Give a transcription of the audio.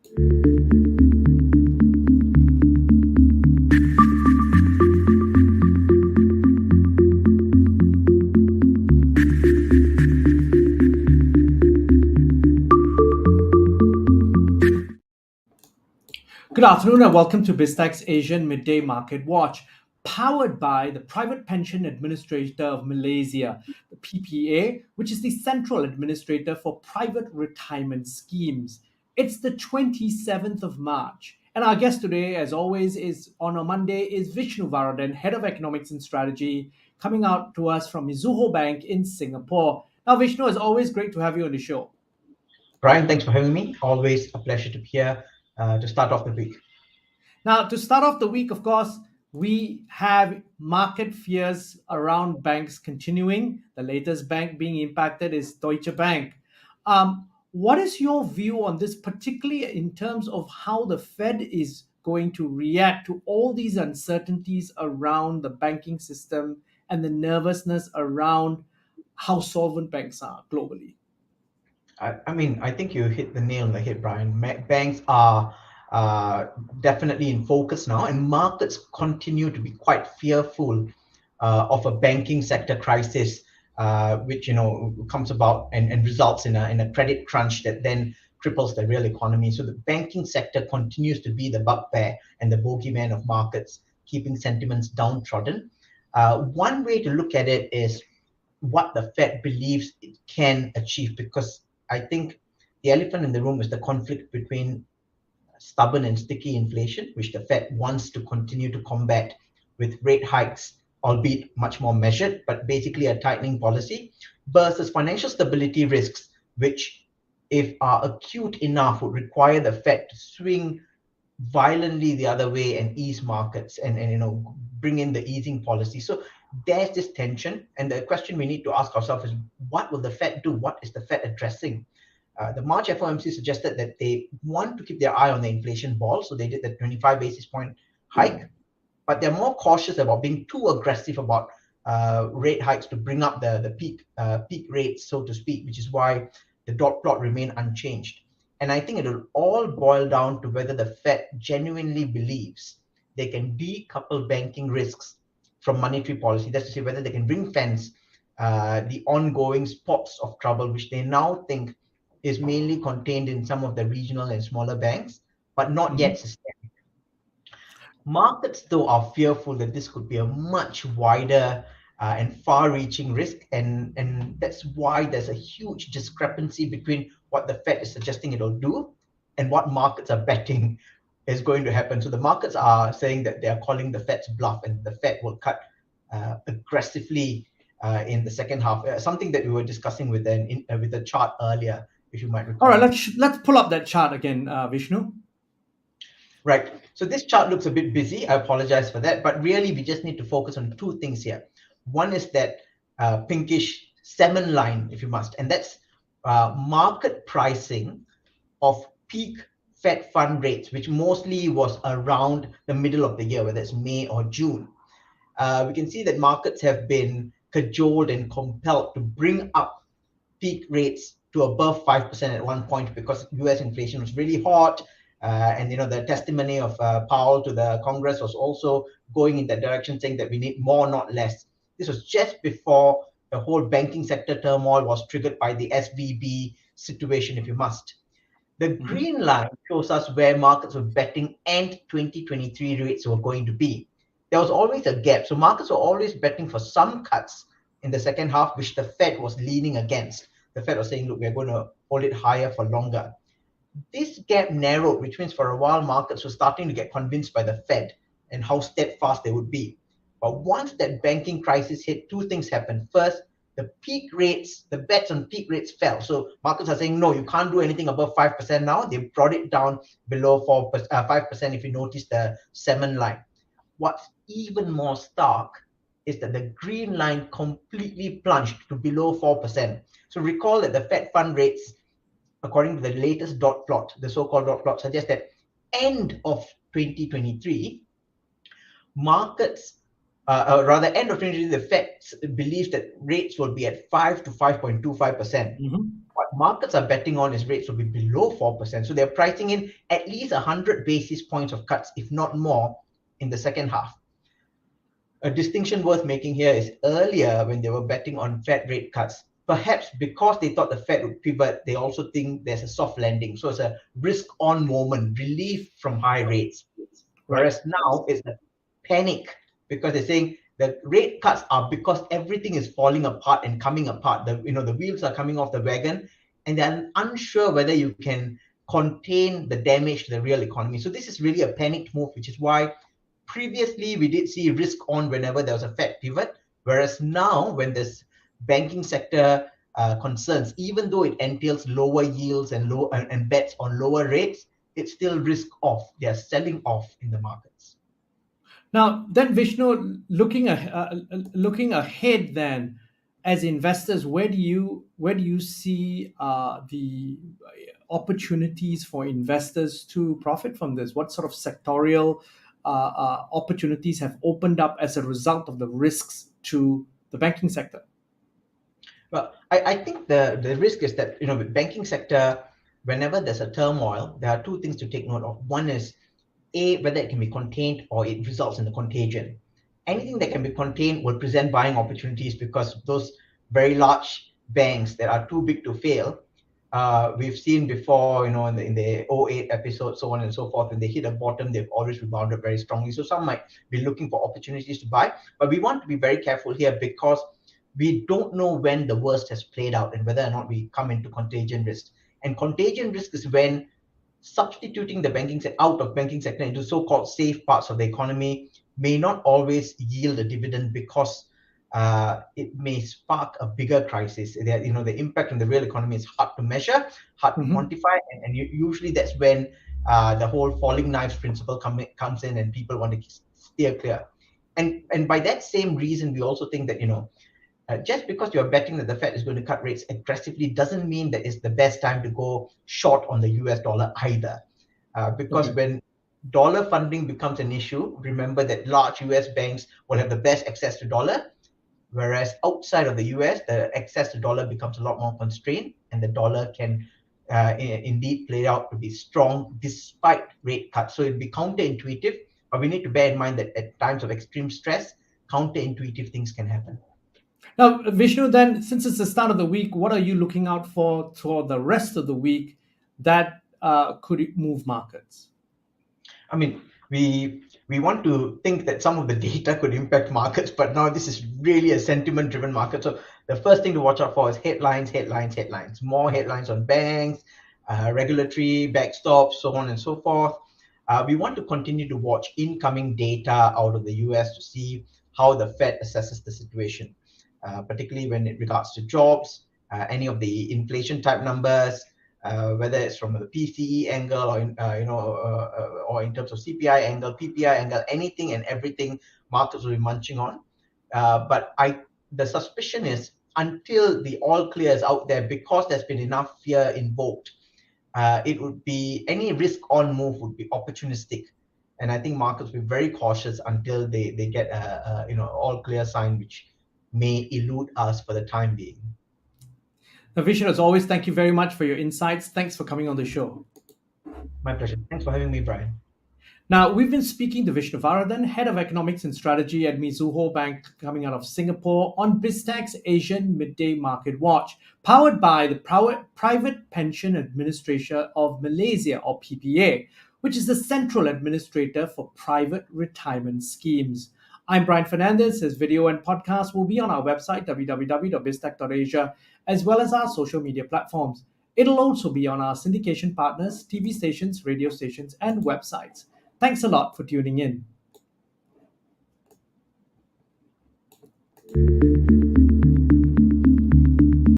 Good afternoon and welcome to BizTech's Asian Midday Market Watch, powered by the Private Pension Administrator of Malaysia, the PPA, which is the central administrator for private retirement schemes. It's the 27th of March. And our guest today, as always, is on a Monday, is Vishnu Varathan, Head of Economics and Strategy, coming out to us from Mizuho Bank in Singapore. Now, Vishnu, it's always great to have you on the show. Brian, thanks for having me. Always a pleasure to be here to start off the week. Now, to start off the week, of course, we have market fears around banks continuing. The latest bank being impacted is Deutsche Bank. What is your view on this, particularly in terms of how the Fed is going to react to all these uncertainties around the banking system and the nervousness around how solvent banks are globally? I think you hit the nail on the head, Brian. Banks are definitely in focus now, and markets continue to be quite fearful of a banking sector crisis, which comes about and results in a credit crunch that then cripples the real economy. So the banking sector continues to be the bugbear and the bogeyman of markets, keeping sentiments downtrodden. One way to look at it is what the Fed believes it can achieve, because I think the elephant in the room is the conflict between stubborn and sticky inflation, which the Fed wants to continue to combat with rate hikes, albeit much more measured, but basically a tightening policy, versus financial stability risks, which, if are acute enough, would require the Fed to swing violently the other way and ease markets and bring in the easing policy. So there's this tension, and the question we need to ask ourselves is, what will the Fed do? What is the Fed addressing? The March FOMC suggested that they want to keep their eye on the inflation ball, so they did the 25 basis point hike, but they're more cautious about being too aggressive about rate hikes to bring up the peak rates, so to speak, which is why the dot plot remained unchanged. And I think it'll all boil down to whether the Fed genuinely believes they can decouple banking risks from monetary policy. That's to say, whether they can ring fence the ongoing spots of trouble, which they now think is mainly contained in some of the regional and smaller banks, but not yet systemic. Markets, though, are fearful that this could be a much wider and far-reaching risk, and that's why there's a huge discrepancy between what the Fed is suggesting it'll do and what markets are betting is going to happen. So the markets are saying that they are calling the Fed's bluff, and the Fed will cut aggressively in the second half. Something that we were discussing with the chart earlier, if you might recall. All right, let's pull up that chart again, Vishnu. Right. So this chart looks a bit busy. I apologize for that. But really, we just need to focus on two things here. One is that pinkish 7 line, if you must, and that's market pricing of peak Fed fund rates, which mostly was around the middle of the year, whether it's May or June. We can see that markets have been cajoled and compelled to bring up peak rates to above 5% at one point because US inflation was really hot. And the testimony of Powell to the Congress was also going in that direction, saying that we need more, not less. This was just before the whole banking sector turmoil was triggered by the SVB situation, if you must. The green line shows us where markets were betting end 2023 rates were going to be. There was always a gap. So markets were always betting for some cuts in the second half, which the Fed was leaning against. The Fed was saying, look, we're going to hold it higher for longer. This gap narrowed, which means for a while markets were starting to get convinced by the Fed and how steadfast they would be. But once that banking crisis hit, two things happened. First, the peak rates, the bets on peak rates fell. So markets are saying, no, you can't do anything above 5% now. They brought it down below 5% if you notice the 7 line. What's even more stark is that the green line completely plunged to below 4%. So recall that the Fed fund rates, according to the latest dot plot, the so-called dot plot, suggests that end of 2023, markets, rather end of 2023, the Fed believes that rates will be at 5 to 5.25%. what markets are betting on is rates will be below 4%. So they're pricing in at least 100 basis points of cuts, if not more, in the second half. A distinction worth making here is earlier when they were betting on Fed rate cuts, perhaps because they thought the Fed would pivot, they also think there's a soft landing. So it's a risk on moment, relief from high rates. Right. Whereas now it's a panic because they're saying that rate cuts are because everything is falling apart and coming apart. The wheels are coming off the wagon, and they're unsure whether you can contain the damage to the real economy. So this is really a panicked move, which is why previously we did see risk on whenever there was a Fed pivot, whereas now when there's banking sector concerns, even though it entails lower yields and bets on lower rates, it's still risk off. They're selling off in the markets. Now, then, Vishnu, looking ahead, then, as investors, where do you see the opportunities for investors to profit from this? What sort of sectorial opportunities have opened up as a result of the risks to the banking sector? Well, I think the risk is that, with banking sector, whenever there's a turmoil, there are two things to take note of. One is whether it can be contained or it results in the contagion. Anything that can be contained will present buying opportunities because those very large banks that are too big to fail, we've seen before, in the '08 episode, so on and so forth, when they hit a bottom, they've always rebounded very strongly. So some might be looking for opportunities to buy, but we want to be very careful here because we don't know when the worst has played out and whether or not we come into contagion risk. And contagion risk is when substituting the banking sector out of banking sector into so-called safe parts of the economy may not always yield a dividend because it may spark a bigger crisis. The impact on the real economy is hard to measure, hard to Mhm. quantify, and usually that's when the whole falling knives principle comes in and people want to steer clear. And by that same reason, we also think that just because you're betting that the Fed is going to cut rates aggressively doesn't mean that it's the best time to go short on the US dollar either. Because Okay. when dollar funding becomes an issue, remember that large US banks will have the best access to dollar, whereas outside of the US, the access to dollar becomes a lot more constrained, and the dollar can indeed play out to be strong despite rate cuts. So it'd be counterintuitive, but we need to bear in mind that at times of extreme stress, counterintuitive things can happen. Now, Vishnu, then, since it's the start of the week, what are you looking out for the rest of the week that could move markets? I mean, we want to think that some of the data could impact markets, but now this is really a sentiment-driven market. So the first thing to watch out for is headlines, headlines, headlines. More headlines on banks, regulatory backstops, so on and so forth. We want to continue to watch incoming data out of the US to see how the Fed assesses the situation, particularly when it regards to jobs, any of the inflation type numbers, whether it's from the PCE angle or in terms of CPI angle, PPI angle, anything and everything markets will be munching on. But the suspicion is until the all clear is out there, because there's been enough fear invoked, it would be any risk on move would be opportunistic. And I think markets will be very cautious until they get a all clear sign, which may elude us for the time being. Now, Vishnu, as always, thank you very much for your insights. Thanks for coming on the show. My pleasure. Thanks for having me, Brian. Now, we've been speaking to Vishnu Varathan, Head of Economics and Strategy at Mizuho Bank, coming out of Singapore, on BizTech's Asian Midday Market Watch, powered by the Private Pension Administration of Malaysia, or PPA, which is the central administrator for private retirement schemes. I'm Brian Fernandez. His video and podcast will be on our website, www.biztech.asia, as well as our social media platforms. It'll also be on our syndication partners, TV stations, radio stations, and websites. Thanks a lot for tuning in.